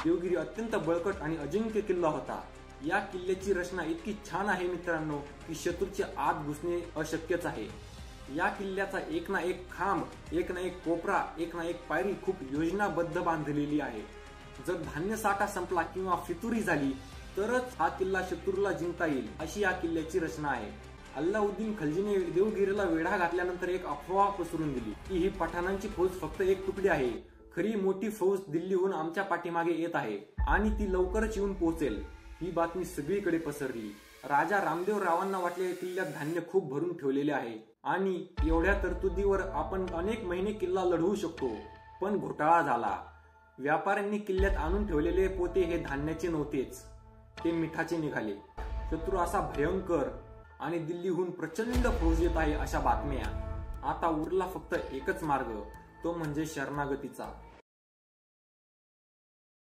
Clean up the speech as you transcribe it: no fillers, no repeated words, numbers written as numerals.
देवगिरी अत्यंत बळकट आणि अजिंक्य किल्ला होता। या किल्ल्याची रचना इतकी छान आहे मित्रांनो की शत्रूचे आत घुसणे अशक्यच आहे। या किल्ल्याचा एक ना एक खांब, एक ना एक कोपरा, एक ना एक पायरी खूप योजनाबद्ध बांधलेली आहे। जर धान्य साठा संपला किंवा फितुरी झाली तरच हा किल्ला शत्रूला जिंकता येईल अशी या किल्ल्याची रचना आहे। अल्लाउद्दीन खलजीने देवगिरीला वेढा घातल्यानंतर एक अफवा पसरून दिली की ही पठाणांची फौज फक्त एक तुकडी आहे, खरी मोठी फौज दिल्लीहून आमच्या पाठीमागे येत आहे आणि ती लवकरच येऊन पोहोचेल। ही बातमी सगळीकडे पसरली। राजा रामदेव रावांना वाटले किल्ल्यात धान्य खूप भरून ठेवलेले आहे आणि एवढ्या तरतुदीवर आपण अनेक महिने किल्ला लढवू शकतो, पण घोटाळा झाला। व्यापाऱ्यांनी किल्ल्यात आणून ठेवलेले पोते हे धान्याचे नव्हतेच, ते मिठाचे निघाले। शत्रू असा भयंकर आणि दिल्लीहून प्रचंड फौज येत आहे अशा बातम्या। आता उरला फक्त एकच मार्ग, तो म्हणजे शरणागतीचा।